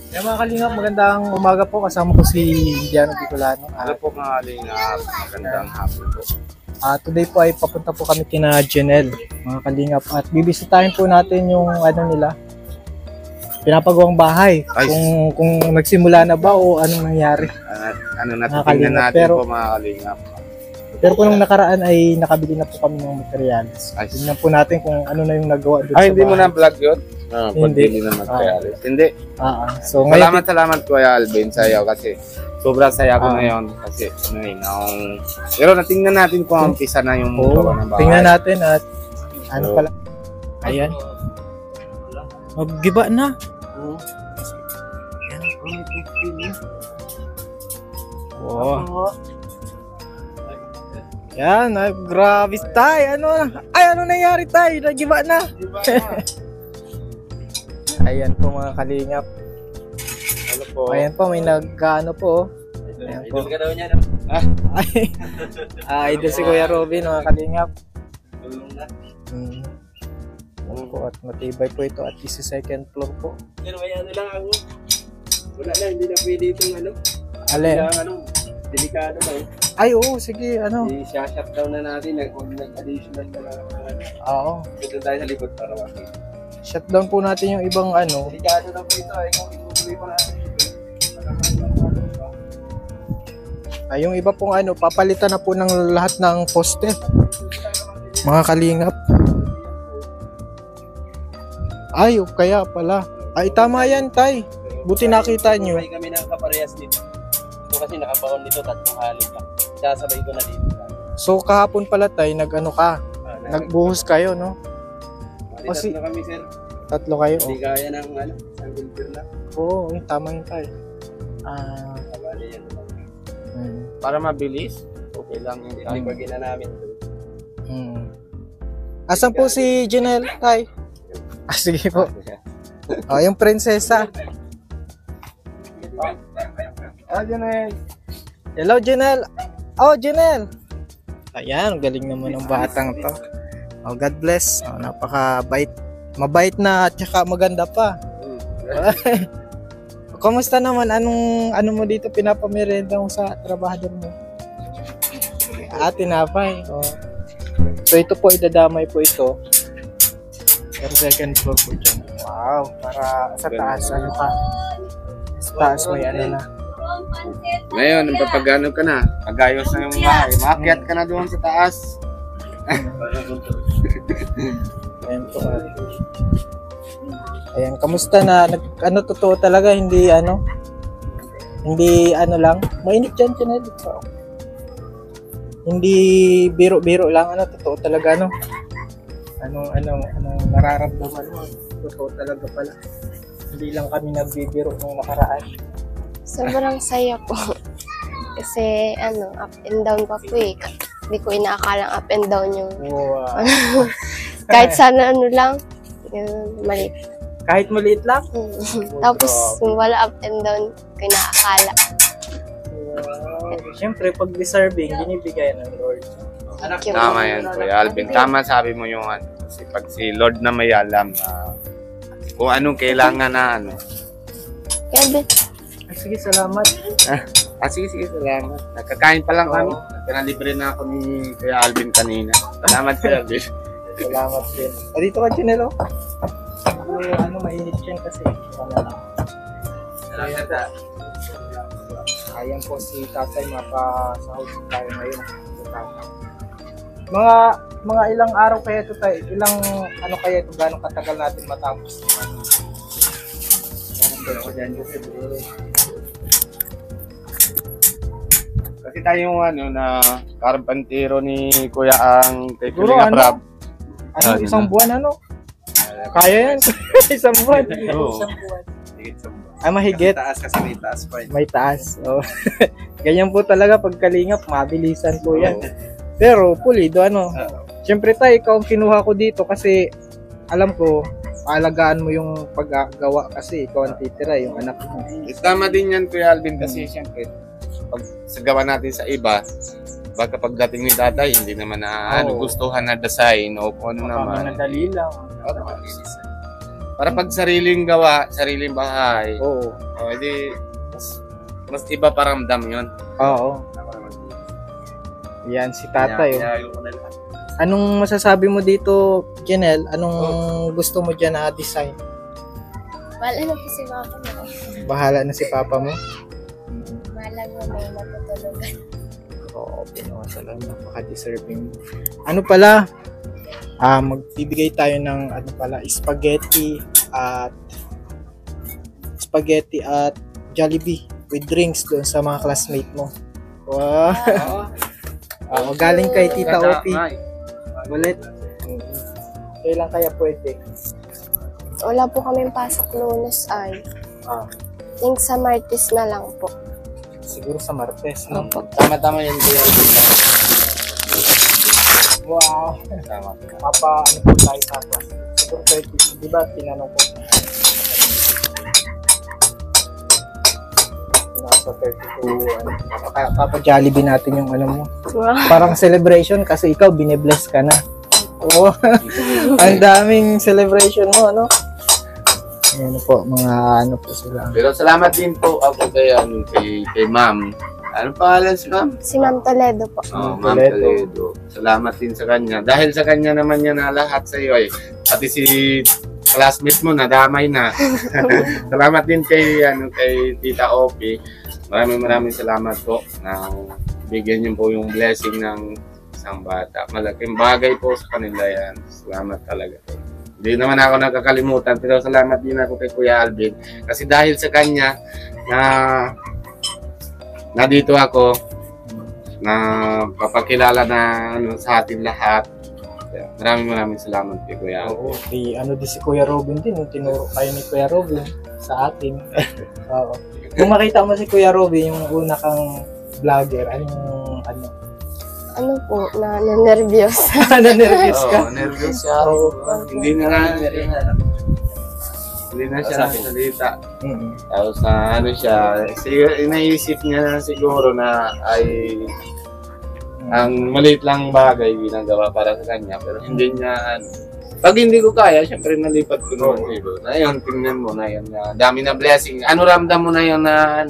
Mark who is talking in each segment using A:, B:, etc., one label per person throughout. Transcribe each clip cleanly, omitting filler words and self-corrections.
A: Kaya mga kalingap, magandang umaga po. Kasama ko si Diano Bicolano.
B: Ano po mga kalingap, magandang hapon po.
A: Today po ay papunta po kami kina Janelle, mga kalingap. At bibisitahin po natin yung ano nila, pinapagawang bahay.
B: Ay.
A: Kung nagsimula na ba o anong nangyari.
B: Tingnan natin
A: pero,
B: po mga kalingap.
A: Pero kung nung nakaraan ay nakabili na po kami ng materials.
B: Ay.
A: Tingnan po natin kung ano na yung nagawa doon
B: Ay,
A: sa
B: hindi mo
A: bahay.
B: na vlog yun?
A: Hindi.
B: Pagdili na materials. Hindi.
A: So, ngayon,
B: Salamat Kuya Alvin sa iyo kasi sobrang saya ko ngayon kasi pero natingnan natin kung ang umpisa na yung gawa ng bahay.
A: tingnan natin at ano pala. Ayan. Maggiba na. Wow. Yan, grabe tayo. Ano nangyari tayo? Nagiba na. Ayan po mga kalingap.
B: Ano po?
A: Ayan po, may nag-ano po. Ayan po.
B: Idol ka daw niya, no?
A: Idol si Kuya Robin, mga kalingap.
B: Tulong na.
A: Ayan po, at matibay po ito at isa second floor po.
B: Pero may ano lang ako. Wala na, hindi na pwede itong ano.
A: Alin?
B: Delikado ba eh.
A: Ay, oo, sige, ano.
B: I-shutdown na natin, nag-additional na lang.
A: Oo.
B: Dito tayo sa likod para makita.
A: Shutdown po natin yung ibang ano.
B: Delikado na po ito eh, kung itutuloy pa natin ito.
A: Yung iba pong ano, papalitan na po ng lahat ng poste. Mga kalingap. Ay, kaya pala. Ay, tama yan, tay. Buti nakita nyo.
B: Sabay kami ng kaparehas dito. Ito kasi nakabaon dito, tatlong halip lang. Sasabay ko na dito.
A: So, kahapon pala, tay, nag-ano ka. Nagbuhos kayo, no?
B: Kasi na kami, sir.
A: Tatlo kayo.
B: Hindi kaya ng ano, single pier na.
A: Oo, tama yun, tay.
B: Bali yan.
A: Hmm.
B: Para mabilis, okay lang yung time. Ibagin na namin.
A: Asan po si Janelle, tay? Sige po. Yung prinsesa.
B: Janelle.
A: Hello, Janelle. Janelle. Ayan, galing naman ng batang to. God bless. Napakabait. Mabait na at saka maganda pa. Kumusta naman? Ano mo dito pinapamerienda mo sa trabahador mo? Tinapay. So ito po, idadamay po ito. Pero second floor po dyan. Wow, para sa taas, ano ka? Sa taas may ano na.
B: Ngayon, pagpagano ka na, pagayos na yung bahay, maakyat ka na doon sa taas.
A: Ayan po. Ayan, kamusta na? Totoo talaga, hindi ano lang. Mainit dyan, Janelle. Hindi biro-biro lang, totoo talaga, Anong nararamdaman mo? Totoo talaga pala. Hindi lang kami nagbibiro nung nakaraan.
C: Sobrang saya po. Kasi up and down pa po eh. Hindi ko inaakalang up and down yung kahit sana lang, maliit.
A: Kahit maliit lang?
C: Tapos wala up and down ko inaakala.
A: Siyempre, pag deserving, binibigay ng Lord.
B: Tama yan, Kuya Alvin. Tama sabi mo yung kasi pag si Lord na may alam kung anong kailangan na
C: Kaya
A: Sige, salamat.
B: Sige, salamat. Nakakain pa lang kami. Pinalibre na ako ni Kuya Alvin kanina. Salamat, Kuya Alvin.
A: Salamat din. Dito ka, Janelle. Mainit yan kasi. Ayan po si tatay, mapasahod tayo ngayon. Mga ilang araw kaya ito tayo? Ilang kaya ito? Gano'ng katagal natin matapos?
B: Kasi tayong na karpentero ni Kuya ang kay
A: Siguro,
B: Kuya Prab.
A: Isang buwan Kaya yan. Isang buwan.
B: Isang
A: buwan. Mahigit.
B: Taas kasi may taas pa.
A: May taas. Ganyan po talaga pag kalingap, mabilisan po yan. Pero pulido Siyempre tayo, ikaw ang kinuha ko dito kasi alam ko, alagaan mo yung paggawa kasi ikaw ang titira, yung anak mo.
B: Tama din yan, Kuya Alvin, kasi siyempre pag sa gawa natin sa iba, baka pagdating ni tatay, hindi naman na gustuhan na design o kung ano naman.
A: Madali lang.
B: Para pag sariling gawa, sariling bahay,
A: Oo.
B: edi mas iba paramdam yun.
A: Oo. Yan si tatay. Anong masasabi mo dito, Janelle? Anong gusto mo dyan na design?
C: Wala na po si Papa mo.
A: Bahala na si papa mo.
C: Wala mo may matutulugan.
A: Oo, pinasa lang. Napaka-deserving. Ano pala? Magbibigay tayo ng spaghetti at Jollibee with drinks doon sa mga classmate mo. Wow. Galing kay Tita Opi. Ulit. Kailan kaya pwede?
C: Wala po kaming pasok Lunes ay. Think sa Martes na lang po.
A: Siguro sa Martes. No?
C: Opo.
B: Tama-tama yun kuya.
A: Wow.
B: Tama.
A: Ano po tayo sa class? Siguro 30. Di ba tinanong ko? Nasa 32. Papa Jollibee natin yung mo.
C: Wow.
A: Parang celebration kasi ikaw bine-bless ka na. Oo. Ang daming celebration mo, ano? Ayan po, mga po sila.
B: Pero salamat din po ako kay ma'am. Ano pangalan si ma'am?
C: Si Ma'am Toledo po.
B: Ma'am Toledo. Salamat din sa kanya. Dahil sa kanya naman niya na lahat sa iyo eh. Pati si classmate mo nadamay na. Salamat din kay Tita Opi. Maraming salamat po na bigyan niyo po yung blessing ng isang bata. Malaking bagay po sa kanila yan. Salamat talaga. Hindi naman ako nakakalimutan pero salamat din ako kay Kuya Alvin kasi dahil sa kanya na dito ako na papakilala na sa ating lahat. Maraming salamat kay Kuya Alvin.
A: Oo, di si Kuya Robin din, tinuro kayo ni Kuya Robin sa atin. Oo. Kung makita mo si Kuya Robin, yung una kang vlogger,
C: Ano po, na-nervyos.
A: Na-nervous ka?
B: Oo, nervous siya. Hindi na siya nagsalita. Tapos siya, inaisip niya na siguro na ay ang maliit lang bagay ginagawa para sa kanya. Pero hindi niya, pag hindi ko kaya, syempre nalipat ko naman dito. Ayun, tingnan mo na yun. Dami na blessing. Ano ramdam mo na yun na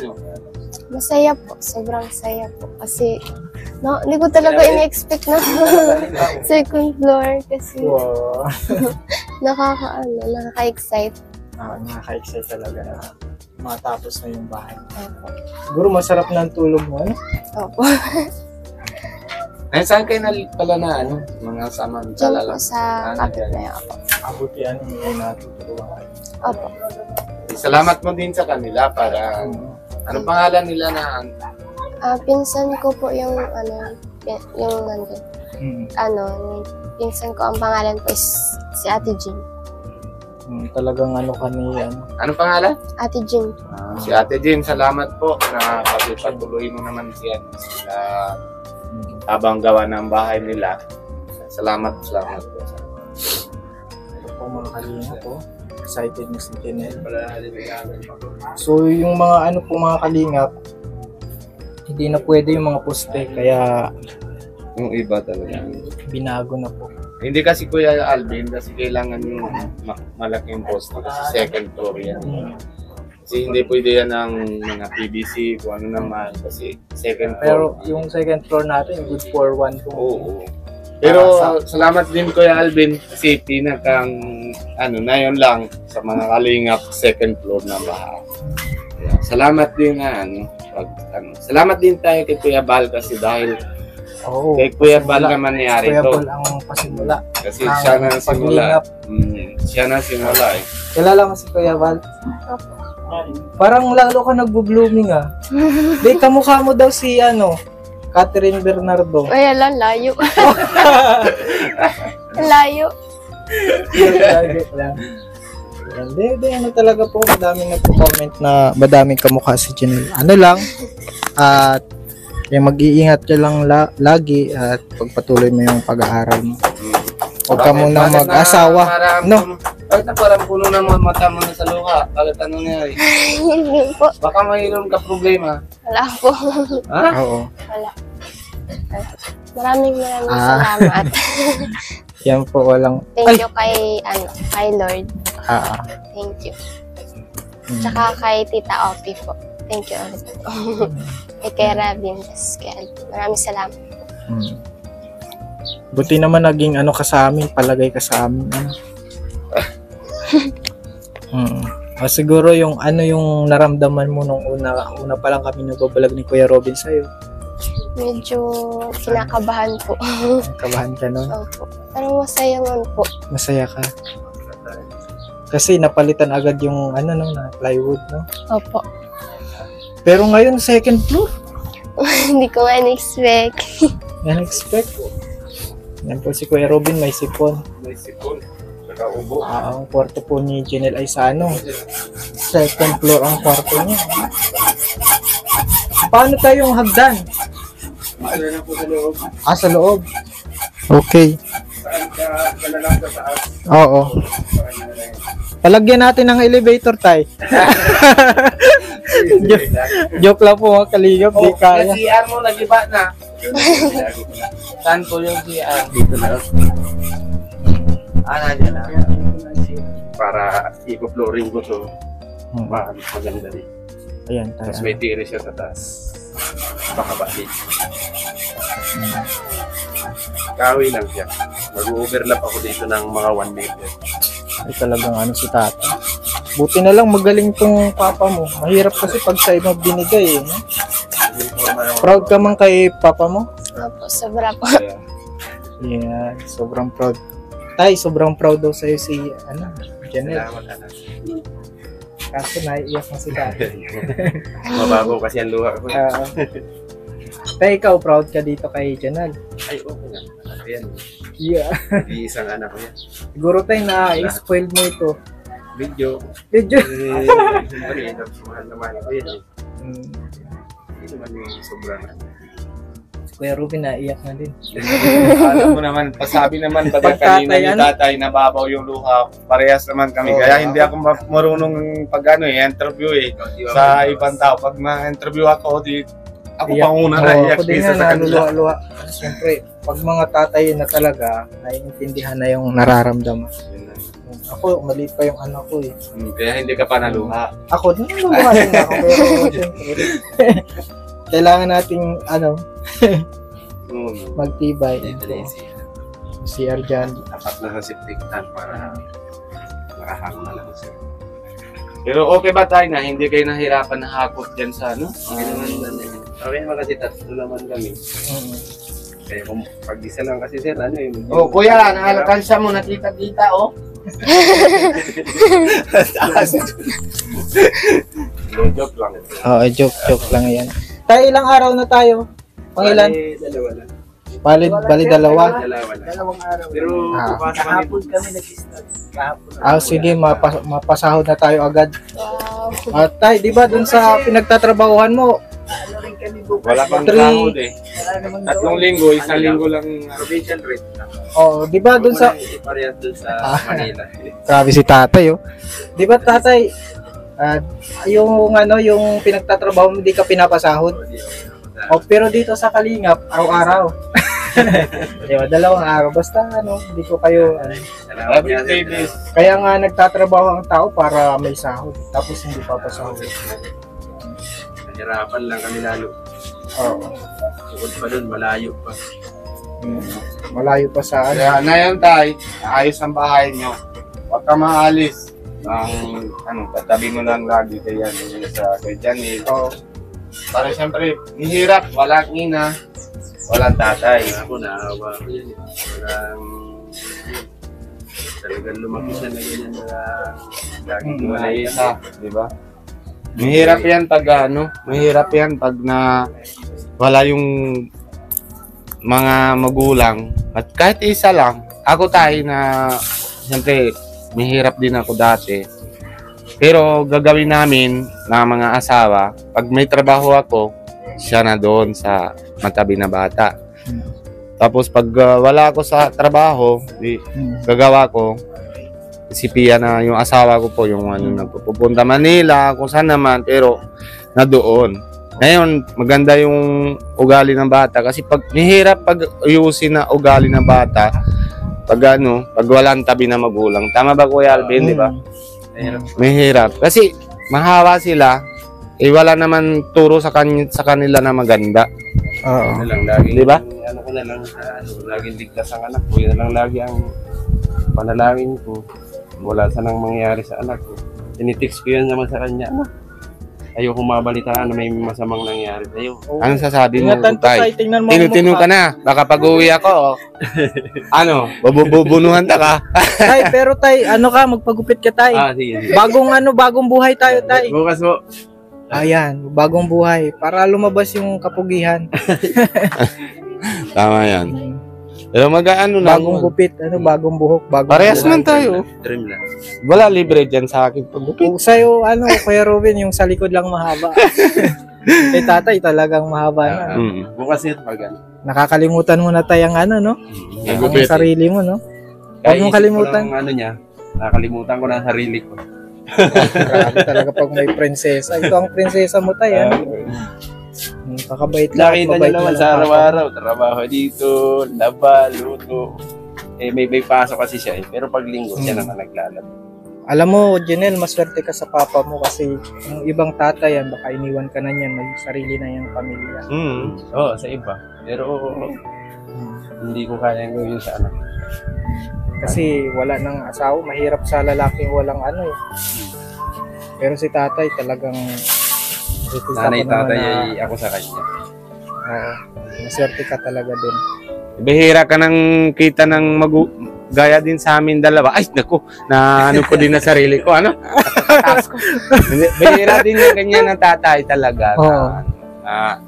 C: Masaya po, sobrang saya po. Kasi, hindi ko talaga in-expect na second floor kasi
A: Wow.
C: nakaka-excite.
A: Nakaka-excite talaga na matapos na yung bahay. Siguro masarap na ang tulog mo, ano?
C: Opo.
B: Ay, saan kayo pala na mga samantala
C: Diyan po
B: lang?
C: sa kapit na yun.
A: Abuti may natutulungan.
C: Opo.
B: Salamat mo din sa kanila para anong pangalan nila na
C: Pinsan ko po yung nandun. Pinsan ko ang pangalan po is si Ate Jean.
A: Talagang kanina.
B: Anong pangalan?
C: Ate Jean.
B: Si Ate Jean, salamat po na patuloy mo naman siya sa habang gawa ng bahay nila. Salamat po.
A: Ito po mga kalina po. Excited na si Janelle. So yung mga mga kalingap, hindi na pwede yung mga poste kaya
B: Yung iba talaga.
A: binago na po.
B: Hindi kasi Kuya Alvin kasi kailangan yung malaking poste kasi second floor yan. Kasi hindi pwede yan ng mga PVC kung ano naman kasi second floor.
A: Pero yung second floor natin, good for 1 to.
B: Oo. Pero salamat din Kuya Alvin kasi pinakang na yun lang sa mga kalingap second floor na bahay. Salamat din salamat din tayo kay Kuya Bal kasi dahil kay Kuya Bal naman nangyari
A: Kuya
B: to.
A: Bal ang pasimula.
B: Kasi siya na simula. Siya na simula eh.
A: Kilala mo si Kuya Bal? Parang lalo ka nagbo-blooming Di, kamukha mo daw si Catherine Bernardo.
C: Ay, layo. Layo.
A: Hindi, talaga po, madaming nagpo-comment na madaming kamukha si Janelle. At mag-iingat ka lang lagi at pagpatuloy mo yung pag-aaral mo. Huwag ka muna mag-asawa.
B: Bakit na parang puno na mga mata mo na sa luha? Bakit ano nangyari?
C: Hindi po.
B: Baka mayroon ka problema.
C: Wala po.
B: Ha?
A: Oo.
C: Wala. Maraming salamat.
A: Yan po, walang...
C: Thank you kay Lord.
A: Ah,
C: Thank you.
A: mm.
C: Tsaka kay Tita Opi po. Thank you ulit po. Kay Rabin, kay Alvin. Maraming salamat.
A: Mm. Buti naman naging ano ka sa amin, palagay ka sa amin. Ano? O siguro yung ano yung naramdaman mo nung una pa lang kami nagbabalag ni Kuya Robin sa'yo.
C: Medyo kinakabahan po.
A: Kabahan ka nun?
C: Opo. Pero masaya man po.
A: Masaya ka? Kasi napalitan agad yung ano no, na plywood, no?
C: Opo.
A: Pero ngayon, second floor.
C: Hindi ko nga in-expect.
A: Yan expect. Yan po si Kuya Robin, may sipon.
B: May sipon. Nakaubo.
A: Ang kwarto po ni Janelle ay sa ano, second floor ang kwarto niya. Paano tayong hagdan?
B: Ano na po sa loob?
A: Sa loob. Okay.
B: Saan ka na lang sa taas?
A: Oo. Palagyan natin ng elevator, tay. Joke lang po mga kalingap, di kaya.
B: Yung CR mo, nag-iba na. Saan po yung CR? Dito na. Nandiyan na. Para i-flooring ko to. Maganda rin.
A: Ayan, tayo.
B: Tapos may tire siya sa taas. Baka ba dito. Kahoy lang siya. Mag-overlap ako dito ng mga 1 meter.
A: Ay talagang ano si tata. Buti na lang magaling tong papa mo. Mahirap kasi pag sa'yo mo binigay eh. No? Proud ka man kay papa mo?
C: Opo, sobra po.
A: Yeah, sobrang proud. Tay, sobrang proud daw sa'yo si Janelle.
B: Salamat, anak.
A: Kaso naiiyak na si tata.
B: Mababaw kasi ang luha ko.
A: Tay, ikaw proud ka dito kay Janelle.
B: Ay, okay na. Ayan.
A: Yeah.
B: Iisang anak ko yan.
A: Siguro tay na-spoil mo ito.
B: Video.
A: Medyo.
B: Siyempre, mahal naman ako yan. Hindi naman yung sobrang.
A: Kuya Ruben naiiyak na din.
B: Alam mo naman, pasabi naman ba kanina ni tatay nababaw yung luha. Parehas naman kami. Kaya hindi ako marunong pag interview sa ibang tao. Pag ma-interview ako, ako panguna na iyak
A: ako din
B: sa
A: na
B: kanila.
A: naluluha. Siyempre, pag mga tatay na talaga, naiintindihan na yung nararamdaman. Ako, maliit pa yung anak ko eh.
B: Kaya hindi ka pa naluha.
A: Ako, naluluha din ako. Pero siyempre, kailangan nating magtibay. Si Arjan.
B: Tapat na sa septic tank para makahang na lang siya. Pero okay ba tayo na hindi kayo nahirapan na hakot dyan sa ano? Okay naman kasi tatlo naman kami. Kaya kung pag-isa lang kasi sir, ano yung... Oh, kuya, nakalakansya mo, nakita-kita, oh. Joke lang.
A: Oo, joke lang yan. Tayo, ilang araw na tayo? Pangilan?
B: Dalawa lang.
A: Bali dalawa.
B: Dalawang araw. Pero
D: Kahapon kami nag-start.
A: Sige, mapasahod na tayo agad.
C: Wow.
A: Tay, di ba dun sa pinagtatrabahuhan mo,
D: Ano rin kami bukas.
B: wala pang
A: Three.
B: sahod eh.
D: Wala namang
B: 3 linggo, 1 linggo lang provincial rate.
A: di ba dun sa
B: Iparehas dun sa Manila.
A: grabe si tatay, oh. Di ba tatay, yung pinagtatrabaho mo, hindi ka pinapasahod? Pero dito sa Kalingap, araw-araw. Di ba, 2 araw. Basta, hindi ko kayo,
B: Every 3 days.
A: kaya nga nagtatrabaho ang tao para may sahod. Tapos hindi papasahod.
B: Nahirapan lang kami lalo.
A: Oo.
B: Bukod pa dun, malayo pa.
A: Malayo pa sa
B: Kaya na yan tayo, ayos ang bahay nyo. Huwag ka maalis. Tatabi mo lang lagi kaya sa kay Janelle.
A: Oo.
B: Para siyempre, nihirap, walang ina, walang tatay. Ako, naawa ko yan. Talagang lumaki siya na ganyan na laging wala isa, di ba? Mahirap yan pag mahirap yan pag na wala yung mga magulang. At kahit isa lang, ako tayo na, siyempre, mahirap din ako dati. Pero gagawin namin na mga asawa, pag may trabaho ako, siya na doon sa matabi na bata. Tapos pag wala ako sa trabaho, gagawa ko, si Pia na yung asawa ko po, yung nagpupunta Manila, kung saan naman, pero na doon. Ngayon, maganda yung ugali ng bata kasi pag mahirap pag ayusin na ugali ng bata, pag walang tabi na magulang. Tama ba Kuya Alvin, di ba? May hirap. Kasi mahawa sila, wala naman turo sa kanila na maganda.
A: Oo.
E: lang lagi.
B: Di ba?
E: Ano ko na lang, laging ligtas ang anak ko. Yun na lang lagi ang panalangin ko. Wala sanang mangyari sa anak ko. Tinitext ko yan naman sa kanya. Ayoko mabalitaan na may masamang nangyari sa'yo.
B: Ano sasabi mo,
A: Ingatan to,
B: Tay?
A: Tay. Tingnan mo.
B: Tinutino ka na. Baka pag-uwi ako, bubunuhan ka.
A: Tay, pero Tay, magpagupit ka, Tay.
E: Sige.
A: Bagong buhay tayo, Tay.
E: Bukas mo.
A: Ayan, bagong buhay. Para lumabas yung kapugihan.
B: Tama yan. Pero lang.
A: Bagong gupit, bagong buhok, bagong
B: Parehas
A: buhay.
B: man tayo.
E: Dream lang.
B: Wala libre dyan sa akin pag-gupit.
A: Kung sa'yo, Kuya Robin, yung sa likod lang mahaba. Kay tatay talagang mahaba na.
E: Bukas yun pag ano.
A: Nakakalimutan mo na tayong no? Ang
B: Gupit.
A: sarili mo, no?
E: Kaya
A: Huwag mong
E: isip ko
A: kalimutan.
E: lang ano niya. Nakakalimutan ko na ang sarili ko.
A: Grabe talaga pag may prinsesa. Ito ang prinsesa mo tayo, kakabait lang.
E: Nakita niyo naman sa araw-araw. Trabaho dito, laba, luto. May pasok kasi siya Pero pag linggo, siya naman naglalaba.
A: Alam mo, Janelle, maswerte ka sa papa mo kasi yung ibang tatay yan, baka iniwan ka na niyan, may sarili na yung pamilya.
E: Oo, sa iba. Pero hindi ko kaya gawin sa anak.
A: Kasi wala nang asawa, mahirap sa lalaking walang Pero si tatay talagang
E: Nanay, tatay ay ako sa kanya.
A: maswerte ka talaga din.
B: Bihira ka nang kita ng gaya din sa amin dalawa. Ay, naku, ko din na sarili ko, Bihira din yung ganyan ng tatay talaga.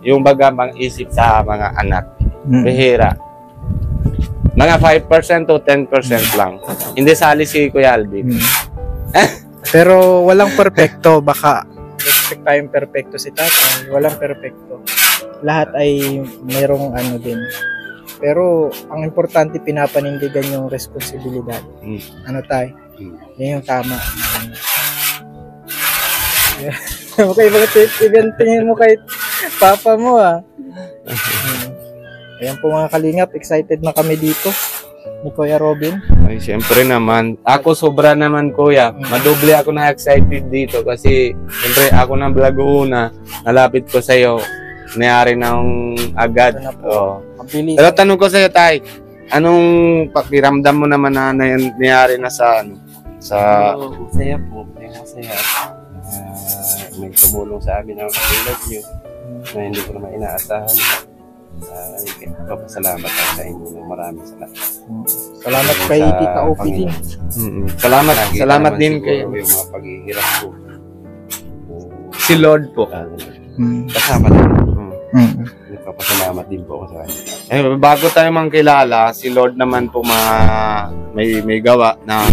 B: Yung bagamang isip sa mga anak. Bihira. Mga 5% to 10% lang. Hindi sali si Kuya Alvin.
A: Pero walang perpekto, baka expect tayong perpekto si tatay. Walang perpekto. Lahat ay mayroong din. Pero ang importante, pinapanindigan yung responsibilidad. Tay? Yan yung tama. Okay, bakit tingin mo kay papa mo Ayan po mga kalingap, excited na kami dito ni Kuya Robin.
B: Ay, siyempre naman. Ako sobra naman, Kuya. Madoble ako na excited dito kasi siyempre ako ng vlog una. Nalapit ko sa'yo. Nangyari na agad. Pero tanong ko sa'yo, Tay. Anong pakiramdam mo naman na nangyari na sa
E: Masaya po. Masaya. May tumulong sa amin ang katulad niyo na hindi ko naman inaasahan. Papasalamat ako sa inyo. Maraming salamat.
A: Salamat kay Tita Opi din.
B: Salamat din kay
E: yung mga paghihirap ko.
B: si Lord po.
E: Kasama din. Nagpapasalamat din po ako sa kanya.
B: Bago tayo mangkilala, si Lord naman po may gawa ng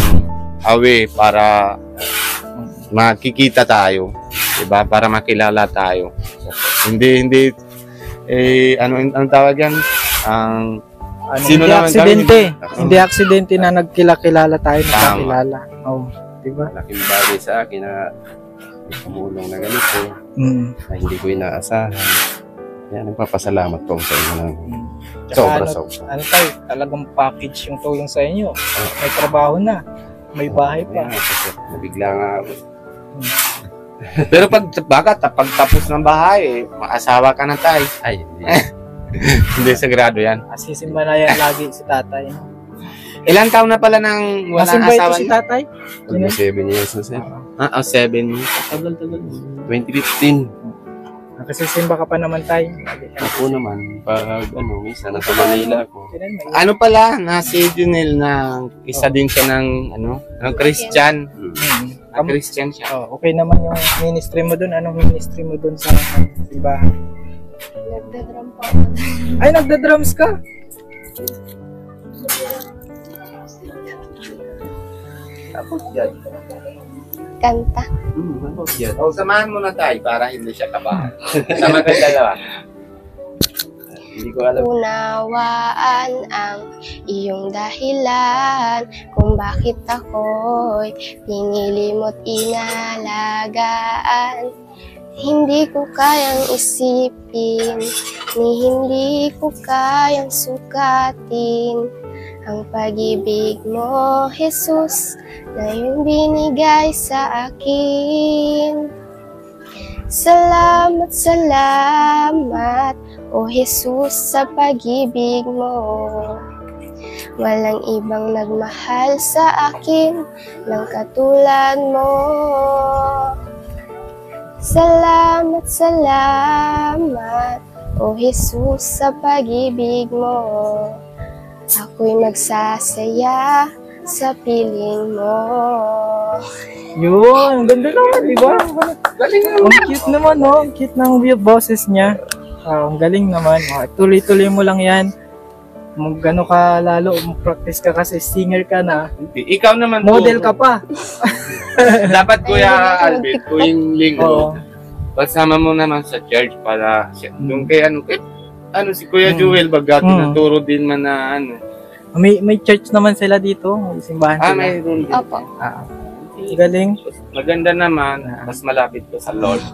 B: away para makikita tayo. Diba? Para makilala tayo. Hindi anong tawag yan? Sino
A: Hindi
B: naman
A: aksidente.
B: kami?
A: Hindi aksidente na nagkilala tayo, nagkakilala. Diba?
E: Laking bagay sa akin na tumulong na ganito na hindi ko inaasahan. Yan, nagpapasalamat po sa inyo ng sobra.
A: Tayo, talagang package yung tulong sa inyo. May trabaho na. May bahay pa.
E: Nabigla nga ako.
B: Pero pagtapos ng bahay, maasawa ka na, Tay.
E: Ay,
B: Hindi sagrado yan.
A: Asisimba na yan lagi si tatay.
B: Ilang taon na pala nang walang
A: Asimba ito
B: asawa
A: si
B: niya?
A: tatay?
E: 7 years na sir.
B: 7.
E: Tagal. 2015.
A: Nakasisimba ka pa naman tayo.
E: Ako naman, pag minsan nasa Manila ako.
B: Ano pala, si Junel na isa din siya ng Christian. Christian siya.
A: Okay naman yung ministry mo dun. Anong ministry mo dun sa simbahan?
C: Nagdadrum pa ako.
A: Ay, nagda-drums ka?
E: Tapos yan.
C: Kanta.
E: Tapos yan.
B: Samahan mo na tayo para hindi siya kabahan. Sama kayo dalawa.
E: Hindi ko alam.
C: Unawaan ang iyong dahilan kung bakit ako'y pinili mo't inalagaan. Hindi ko kayang isipin, ni hindi ko kayang sukatin ang pag-ibig mo, Jesus, na iyong binigay sa akin. Salamat, salamat, O Jesus, sa pag-ibig mo. Walang ibang nagmahal sa akin ng katulad mo. Salamat, salamat, O Jesus, sa pag-ibig mo. Ako'y magsasaya sa piling mo.
A: Yun, ang ganda naman, di ba? Ang cute naman, no? Ang cute ng boses niya. Ang galing naman. Tuloy-tuloy mo lang yan. Gano'n ka lalo, mag-practice ka kasi singer ka na.
B: Ikaw naman
A: Model ka pa.
B: Dapat Kuya Alvin, tuwing linggo,
A: Oo.
B: pasama mo naman sa church para yung kay si Kuya Jewel baga tinuturo din man na
A: May church naman sila dito. May simbahan sila.
B: mayroon din.
C: Opo.
A: Galing.
B: Maganda naman, mas malapit ka sa Lord.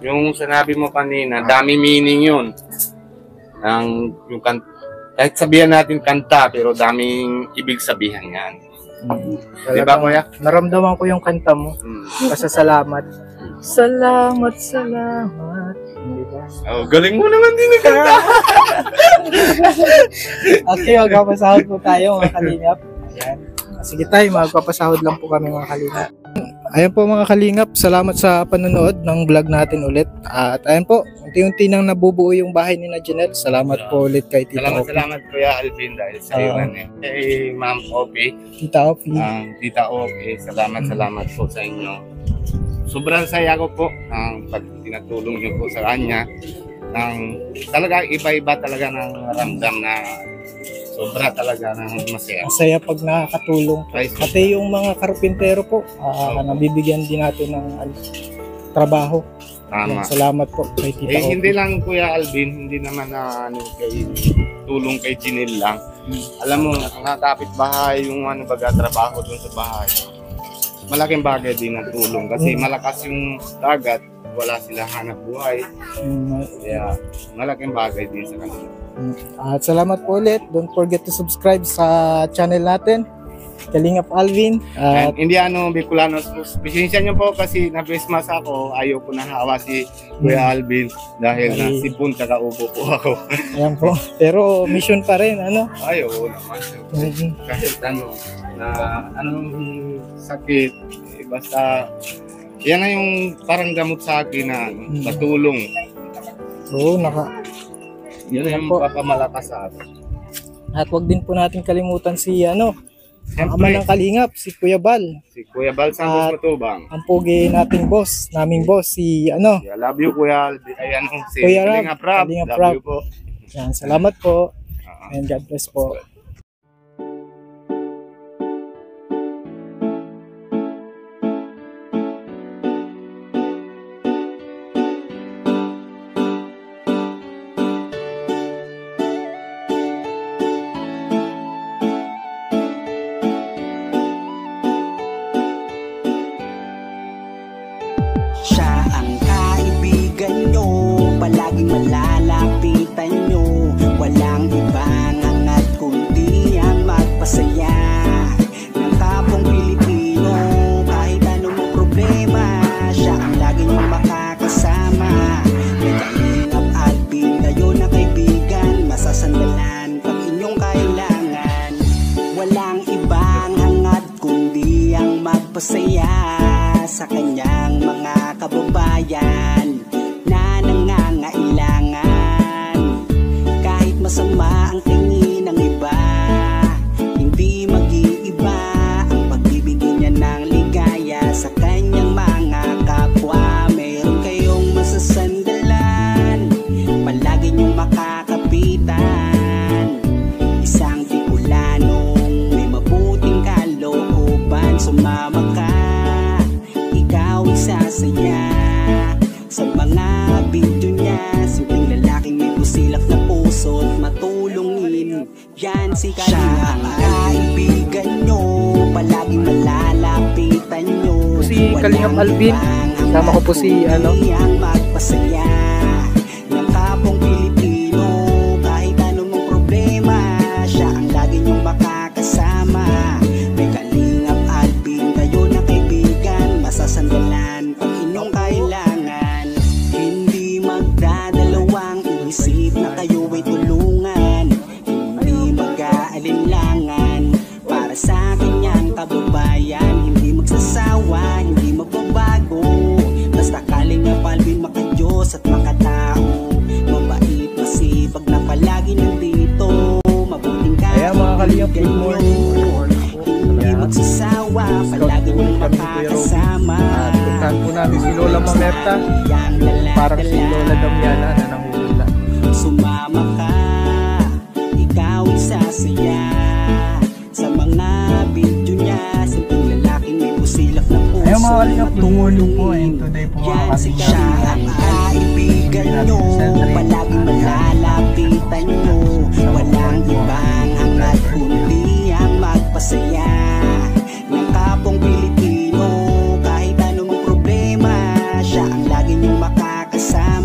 B: Yung sinabi mo kanina, dami meaning yun. Kahit sabihan natin kanta, pero daming ibig sabihan yan. Di ba, Kuya?
A: Naramdaman ko yung kanta mo. Pasasalamat. Salamat, salamat. Di ba?
B: Oh, galing mo naman din ang kanta.
A: Okay, magpapasahod po tayo mga kalingap. Ayan. Sige tayo, magpapasahod lang po kami mga kalingap. Ayan po mga kalingap, salamat sa panonood ng vlog natin ulit. At ayan po, unti-unti nang nabubuo yung bahay ni na Janelle. Salamat po ulit kay Tita Opie.
B: Salamat Kuya Alvin dahil sa iyo. Kay Ma'am Opie.
A: Tita Opie.
B: Tita Opie, salamat po sa inyo. Sobrang saya ko po ang pag tinatulong niyo po sa kanya. Talaga iba-iba talaga ng ramdam na sobra talaga ng masaya.
A: Masaya pag nakakatulong. Pati yung mga karpintero po, nabibigyan din natin ng trabaho.
B: Tama.
A: Salamat po kay Tita Opie.
B: Hindi lang Kuya Alvin, hindi naman na tulong kay Jinil lang. Alam mo, ang kapitbahay yung trabaho doon sa bahay. Malaking bagay din ang tulong kasi malakas yung dagat, wala sila hanap buhay. Kaya malaking bagay din sa kanila.
A: At salamat po ulit. Don't forget to subscribe sa channel natin, Kalingap Alvin.
B: And Indiano Bicolanos, pasensya niyo po kasi na-Christmas ako, ayaw ko na hawa si Kuya Alvin dahil na sipon ubo po ako.
A: Ayan po. Pero mission pa rin, ano?
B: Ayaw naman. Kahit na anong sakit, basta yan na yung parang gamot sa akin na matulong.
A: Oo,
B: Yan yung papamalakas sa akin.
A: At wag din po natin kalimutan si ang ama ng Kalingap, si Kuya Bal.
B: Si Kuya Bal Santos Matubang.
A: Ang pogi nating boss, naming boss, si
B: I love you Kuya Alvin. Si
A: Kuya
B: Kalingap Rap.
A: Kalingap
B: Love
A: Rap.
B: you po.
A: Yan, salamat po. And God bless po.
F: Siya ang kaibigan nyo, palaging malalapitan nyo. Walang ibang hangat kundi ang magpasaya ng kapong Pilipino. Kahit anong problema, siya ang lagi nyong makakasama. May Kalingap Alvin, kayo na kaibigan, masasandalan pag inyong kailangan. Walang ibang hangat kundi ang magpasaya sa kanyang mga kababayan na nangangailangan. Kahit masama ang tingin ng iba, hindi mag-iiba ang pagbibigay niya ng ligaya sa kanyang mga kapwa. Meron kayong masasandalan, palagi niyong makakapitan. Isang Bicolanong may mabuting kalooban, sumama ka, ikaw isasaya sa mga video niya. Simpleng lalaking may busilak na puso't matulungin, yan si Kalingap. Siya ang kaibigan nyo, palaging malalapitan nyo.
A: Si Kalingap Alvin, kasama ko po si
F: ang magpasaya ng kapong Pilipino. Kahit anong problema, siya ang lagi nyong
A: Kalingap, good morning.
F: Hindi magsasawa, palagi niyong makakasama.
A: Puntahan po namin si Lola Mamerta. Parang si Lola Damiana na nangungula.
F: Sumama ka, ikaw isasaya sa mga video niya. Simpleng lalaking may busilak na puso.
A: Ayaw mga kalingap, good morning po. And today po mga
F: Yan si siya ang kaibigan nyo, palaging malalapitan nyo. Walang ibang hangad kundi ang magpasaya ng kapong Pilipino. Kahit anumang problema, siya ang lagi nyong makakasama.